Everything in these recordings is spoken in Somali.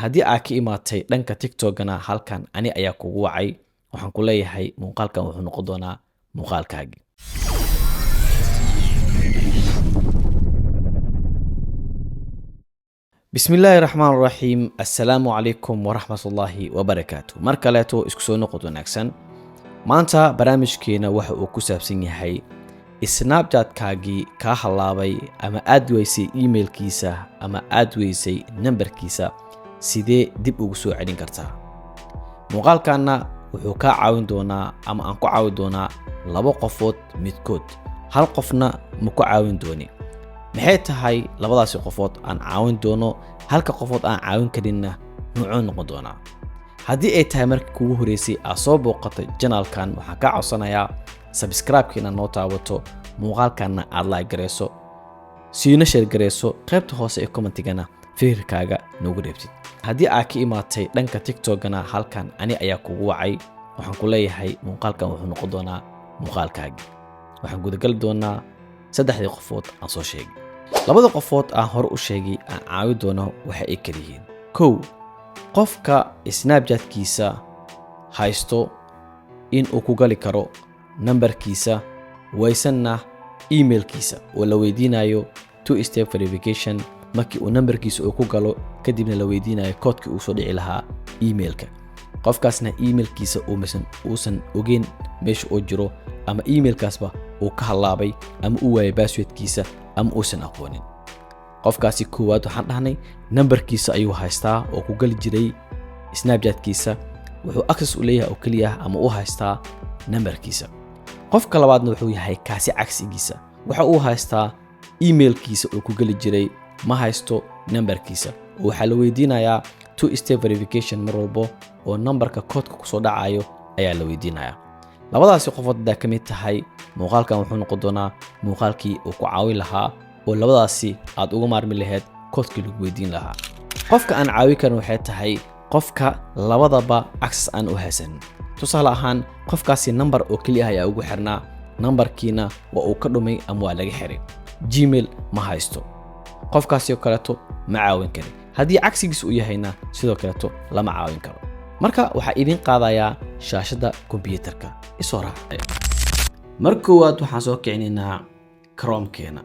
haddii aad ka imaatay dhanka TikTok-gana halkan ani ayaa kugu wacay waxaan ku leeyahay muuqaalkan wuxuu noqon doonaa muuqaalkaagii. bismillaahi raxmaan raxiim. assalaamu calaykum waraxmatullaahi wabarakaatu. mar kaleeto isku soo noqod wanaagsan. maanta barnaamijkeena waxa uu ku saabsan yahay snapchat-kaagii kaa halaabay ama aad weysay emailkiisa ama aad weysay nambarkiisa sidee dib ugu soo celin kartaa. muuqaalkanna wuxuu kaa caawin doonaa ama aan ku caawin doonaa laba qofood midkood, hal qofna ma ku caawin dooni. maxay tahay labadaasi qofood aan caawin doono, halka qofood aan caawin karinna muxuu noqon doonaa. haddii ay tahay markii kugu horeysay aad soo booqatay janaalkan, waxaan kaa codsanayaa subscribe-kiina noo taabato, muuqaalkanna aad like gareyso, siina share gareyso, qaybta hoose ee commentigana fikirkaaga noogu reebtid. haddii aad ka imaatay dhanka TikTok-gana halkan ani ayaa kugu wacay waxaan ku leeyahay muuqaalkan wuxuu noqon doonaa muuqaalkaagii. waxaan gudagali doonaa saddexdii qofood aan soo sheegay. labada qofood aan hore u sheegay aan caawin doono waxa ay kala yihiin: kow, qofka Snapchat-kiisa haysto in uu ku gali karo nambarkiisa waysanna emailkiisa oo la weydiinayo two step verification markii uu nambarkiisa uu ku galo, kadibna la weydiinayo koodkii uu soo dhici lahaa emailka. qofkaasna emailkiisa uusan ogeyn meesha uu jiro, ama emailkaasba uu ka halaabay ama uu waayay passwordkiisa ama uusan aqoonin. qofkaasi koowaad waxaan dhahnay nambarkiisa ayuu haystaa oo ku gali jiray Snapchat-kiisa, wuxuu access u leeyahay oo keliya ama u haystaa nambarkiisa. qofka labaadna wuxuu yahay kaasi cagsigiisa, waxa uu haystaa emailkiisa uu ku gali jiray, ma haysto nambarkiisa. waxaa la weydiinayaa two step verification mar walbo oo nambarka koodka ku soo dhacayo ayaa la weydiinayaa. labadaasi qofood haddaa ka mid tahay, muuqaalkan wuxuu noqon doonaa muuqaalkii uu ku caawin lahaa oo labadaasi aad uga maarmi lahayd koodkii lagu weydiin lahaa. qofka aan caawin karin waxay tahay qofka labadaba access aan u haysanin. tusaale ahaan, qofkaasi nambar oo keliya ayaa ugu xirnaa, nambarkiina waa uu ka dhumay ama waa laga xiray, gmail ma haysto. qofkaasi oo kaleeto ma caawin karin. haddii cagsigiisa uu yahayna sidoo kaleeto lama caawin karo. marka waxaa idin qaadayaa shaashadda kombiyuutarka isoo raacay. mar koowaad waxaan soo kicinaynaa Chrome-keena.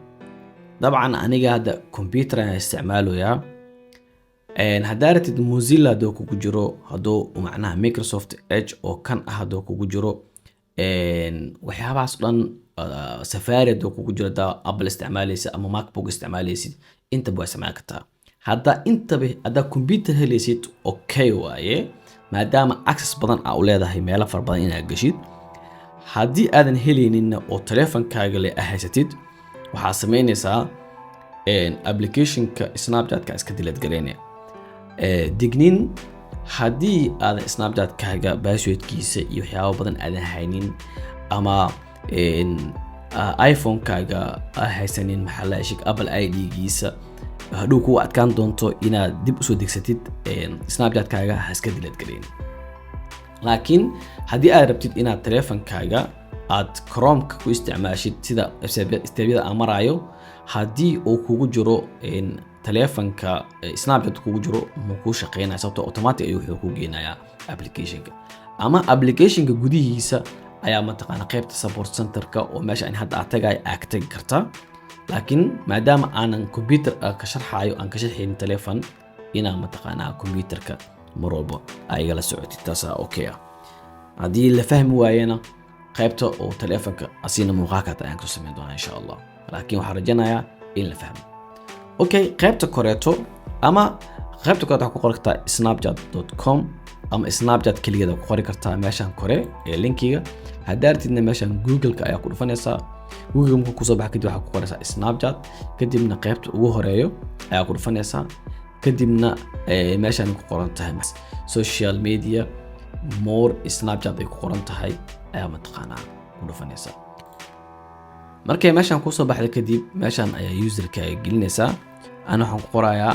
dabcan aniga hadda kombiyuutar ayaan isticmaalayaa. haddaa ratid Mozilla hadduu kugu jiro, hadduu macnaha Microsoft Edge oo kan ah hadduu kugu jiro, waxyaabahaas dhan, Safari hadduu kugu jiro, haddaa Apple isticmaalaysid ama MacBook isticmaalaysid, intaba waa isticmaali kartaa. haddaa kombiyuutar helaysid okay waaye, maadaama access badan aa u leedahay meelo fara badan inaad gashid. haddii aadan helayninna oo taleefankaaga le haysatid, waxaa samaynaysaa applicationka Snapchat-ka iska delete gareynaya. dignin, haddii aadan Snapchat-kaaga passwordkiisa iyo waxyaabo badan aadan haynin, ama iPhone-kaaga haysanin maxaa la sheeg Apple ID-giisa, hadhow kugu adkaan doonto inaad dib usoo degsatid Snapchat-kaaga ha iska delete gareyn. laakiin haddii aad rabtid inaad taleefankaaga aad Chrome-ka ku isticmaashid sida stebyada aan marayo, haddii uu kugu jiro taleefanka Snapchat kugu jiro, ma kuu shaqeynaya sababtoo automatic ayuu wuxuu ku geenayaa applicationka. ama applicationka gudihiisa ayaa mataqaana qaybta support center-ka oo meesha aan hadda tagay aad ka tagi kartaa. laakiin maadaama aanan computer ka sharxayo aan ka sharxayn taleefan, inaan mataqaana computerka mar walba ay la socotid, taasa okay ah. haddii la fahmi waayena qaybta oo taleefanka asina muuqaalka ayaan ku sameyn doonaa insha Allah, laakiin waxaan rajaynayaa in la fahmo. okay, qaybta koreeto waxaa ku qori kartaa snapchat.com ama Snapchat kaligeeda ku qori kartaa meeshan kore ee linkiga. haddaa rabtidna meeshan Google-ka ayaa ku dhufanaysaa. Google markuu kusoo baxa kadib waxaa ku qoraysaa Snapchat, kadibna qaybta ugu horeeyo ayaa ku dhufanaysaa, kadibna meeshan ku qoran tahay social media more Snapchat ay ku qoran tahay ayaa mataqaanaa ku dhufanaysaa. markay meeshan kusoo baxda kadib, meeshan ayaa user-ka gelinaysaa. ana waxaan ku qorayaa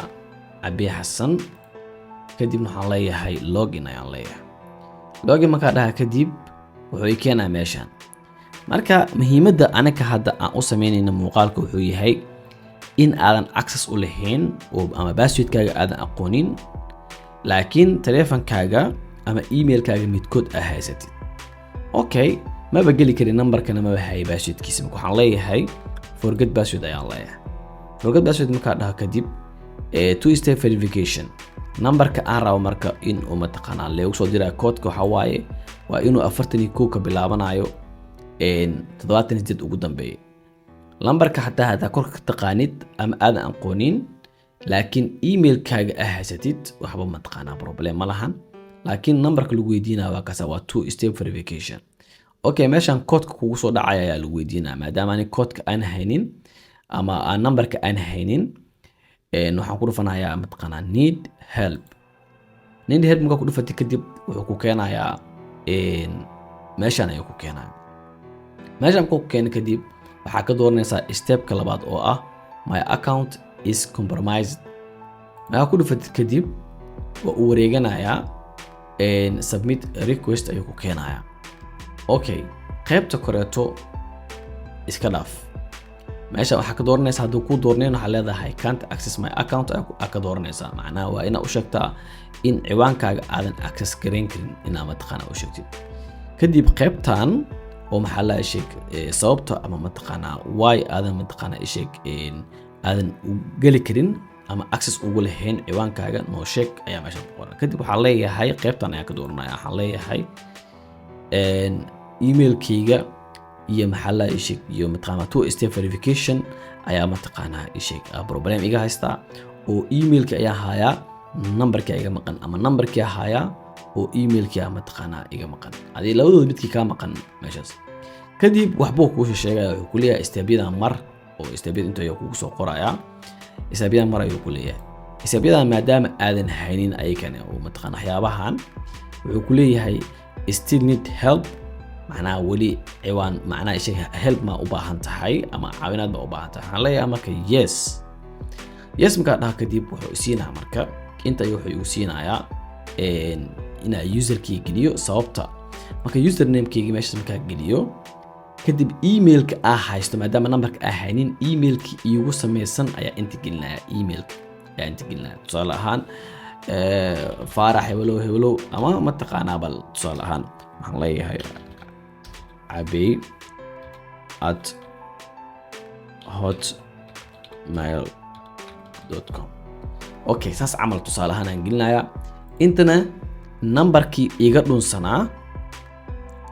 Abi Xasan, kadibna waxaan leeyahay login ayaan leeyahay. login markaa dhaha kadib wuxuu i keenaa meeshan. marka muhiimadda anaka hadda aan u sameynayna muuqaalka wuxuu yahay in aadan access u lahayn ama passwordkaaga aadan aqoonin, laakiin taleefankaaga ama emailkaaga midkood aa haysatid. Okay, maba geli karin numberkana maba hayay passwordkiisa. Marka waxaan leeyahay forget password ayaan leeyahay. Forget password markaa dhaha kadib two step verification. Numberka aan rabo marka in uu mataqaanaa leeyahay soo diraa code-ka waxa waaye waa inuu 42 ka bilaabanayo 78 ugu dambeeyay. Lambarka hataa hada korka taqaanid ama aadan aqoonin laakiin emailkaaga aa haysatid waxba ma taqaanaa problem ma lahan. laakiin numberka lagu weydiinaa waa kaasa waa two step verification. Okay, meeshan code-ka kugu soo dhacaya ayaa lagu weydiinaa maadaama aan code-ka aan haynin ama aan numberka aan haynin waxaan ku dhufanayaa mataqaanaa need help. Need help marka ku dhufatay kadib wuxuu ku keenayaa meeshan ayuu ku keenayaa. meeshan ku keenay kadib waxaa ka dooranaysaa stepka labaad oo ah my account is compromised. marka ku dhufatay kadib waa uu wareeganayaa submit request ayuu ku keenayaa. Okay, qaybta koreeto iska dhaaf. meesha waxaa ka dooranaysaa hadduu ku doorneen waxaa leedahay can't access my account aa ka dooranaysaa. macnaha waa inaa u sheegtaa in ciwaankaaga aadan access gareyn karin inaa mataqaanaa u sheegtid. kadib qaybtan oo maxaa la sheeg sababta ama mataqaanaa why aadan mataqaanaa sheeg aadan u gali karin ama access ugu lahayn ciwaankaaga noo sheeg ayaa meesha ku qoran. kadib waxaa leeyahay qaybtan ayaa ka dooranaya. waxaan leeyahay emailkayga iyo maxaa la sheeg iyo mataqaanaa two step verification ayaa mataqaanaa sheeg problem iga haysta oo emailka ayaa hayaa numberka iga maqan ama numberka hayaa oo emailka mataqaanaa iga maqan. adii labadooda midkii ka maqan meeshaas. kadib waxbuu ku sheegaya wuxuu ku leeyahay stebyada mar oo stebyada inta ay kugu soo qoraya stebyada mar ayuu ku leeyahay. stebyada maadaama aadan haynin ayagana oo mataqaanaa waxyaabahan wuxuu ku leeyahay still need help. macnaha wali ciwaan macnaha sheeg help ma u baahan tahay ama caawinaad ma u baahan tahay. waxaan leeyahay marka yes marka dhaha kadib wuxuu siinaa marka inta wuxuu u siinayaa ina userkii geliyo sababta. marka username-kayga meesha marka geliyo kadib emailka aa haysto maadaama numberka aa haynin emailki iigu samaysan ayaa inta gelinaya. emailka ayaa inta gelinaya. tusaale ahaan faarax heblow ama mataqaanaa bal tusaale ahaan waxaan leeyahay abey@hotmail.com. okay, saas camal tusaale ahaan aan gelinayaa. intana numberkii iga dhunsanaa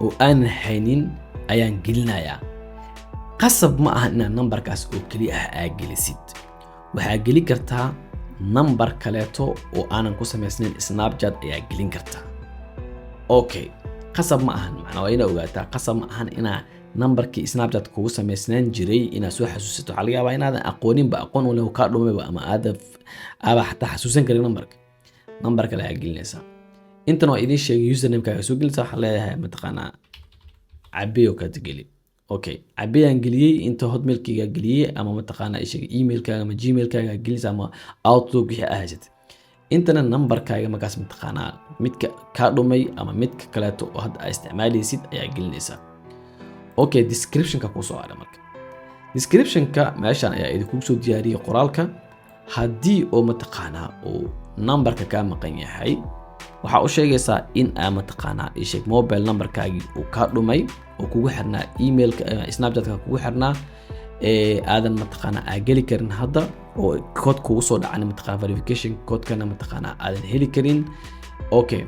oo aan haynin ayaan gelinayaa. qasab ma aha inaad numberkaas oo kaliya aa gelisid. waxaa geli kartaa number kaleeto oo aanan ku samaysnayn Snapchat ayaa gelin kartaa. okay, qasab ma ahan macnaheedu waa inaad ogaataa qasab ma ahan inaa numberkii Snapchat kugu samaysnaan jiray inaad soo xasuusato. waxaa laga yaabaa inaadan aqooninba aqoon wala ka dhumayba ama aaba xataa xasuusan karin numberka la gelinaysaa. intan waa idin sheegay username-kaaga soo gelinaysaa. waxaa leeyahay mataqaanaa cabeyo ka tageli. okay, cabeyaan geliyay inta hotmail-kayga geliyay ama mataqaanaa sheegay email-kaaga ama gmail-kaaga gelinaysaa ama outlook wixii aad haysatay. intana numberkaaga markaas mataqaanaa midka ka dhumay ama midka kaleeto oo hadda aad isticmaalaysid ayaa gelinaysaa. okay, description-ka ku soo aada marka. description-ka meeshan ayaa idinku soo diyaariyay qoraalka. haddii oo mataqaanaa oo numberka ka maqan yahay waxaa u sheegaysaa in aa mataqaanaa sheeg mobile numberkaagii uu ka dhumay oo kugu xirnaa emailka Snapchat-ka kugu xirnaa aadan mataqaanaa aa geli karin hadda oo code kugu soo dhacay mataqaanaa verification code-kana mataqaanaa aadan heli karin. okay,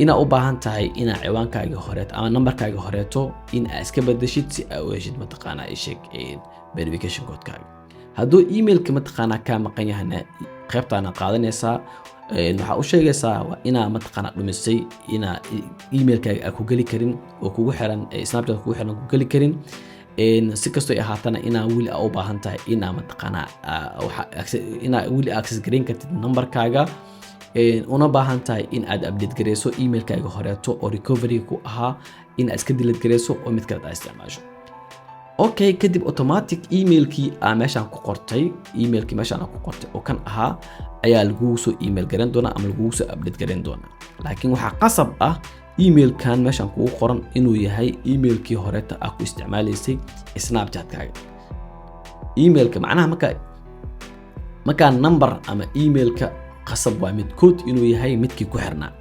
ina u baahan tahay ina ciwaankaaga horeeto ama numberkaaga horeeto in aa iska bedeshid si aa u heshid mataqaanaa sheeg verification code-kaaga. hadduu emailka mataqaanaa ka maqan yahayna qaybtaana qaadanaysaa. waxaa u sheegaysaa waa inaa mataqaanaa dhumisay inaa emailkaaga aa ku geli karin oo kugu xiran Snapchat kugu xiran ku geli karin. si kastoo ay ahaatana inaa weli u baahan tahay inaa mataqaanaa inaa weli access gareyn kartid numberkaaga una baahan tahay in aad update gareyso emailkaaga horeeto oo recovery ku ahaa in aad iska delete gareyso oo mid kale aad isticmaasho. okay, kadib automatic emailkii aa meeshaan ku qortay oo kan ahaa ayaa lagugu soo email garan doonaa ama lagugu soo update garan doonaa. laakiin waxaa qasab ah emailkan meeshaan kugu qoran inuu yahay emailkii horeeta aa ku isticmaalaysay Snapchat-kaaga. emailka macnaha markaa number ama emailka qasab waa midkood inuu yahay midkii ku xirnaa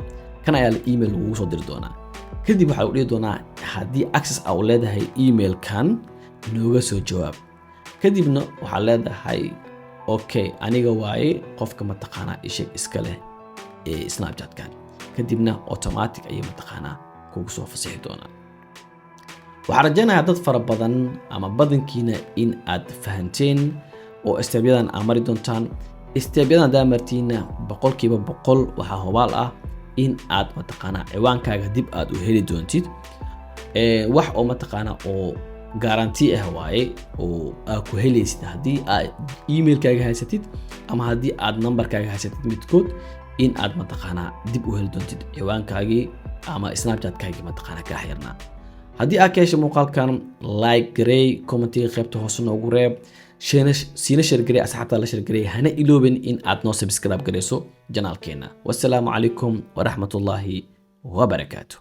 kan ayaa la email ugu soo diri doonaa kadib waxaa u dhihi doonaa haddii access aa u leedahay emailkan nooga soo jawaab kadibna waxaa leedahay okay aniga waaye qofka mataqaanaa isheg iska leh ee Snapchat-kan kadibna automatic ayay mataqaanaa kugu soo fasixi doonaa waxaan rajaynayaa dad fara badan ama badankiina in aad fahanteen oo stepyadan aad mari doontaan stepyadan hadaa martiina 100% waxaa hubaal ah in aad mataqaanaa ciwaankaaga dib aad u heli doontid wax oo mataqaanaa oo guarantee ah waaye oo aad ku helaysid haddii aad emailkaaga haysatid ama haddii aad numberkaaga haysatid midkood in aad mataqaanaa dib u heli doontid ciwaankaagii ama Snapchat-kaagii mataqaanaa ka xirnaa haddii aad ka heshay muuqaalkan like garey commentiga qaybta hoose noogu reeb siina share garey asxaabta la share garey hana iloobin in aad noo subscribe gareyso janaalkeena wassalaamu calaykum waraxmatullaahi wabarakaatuh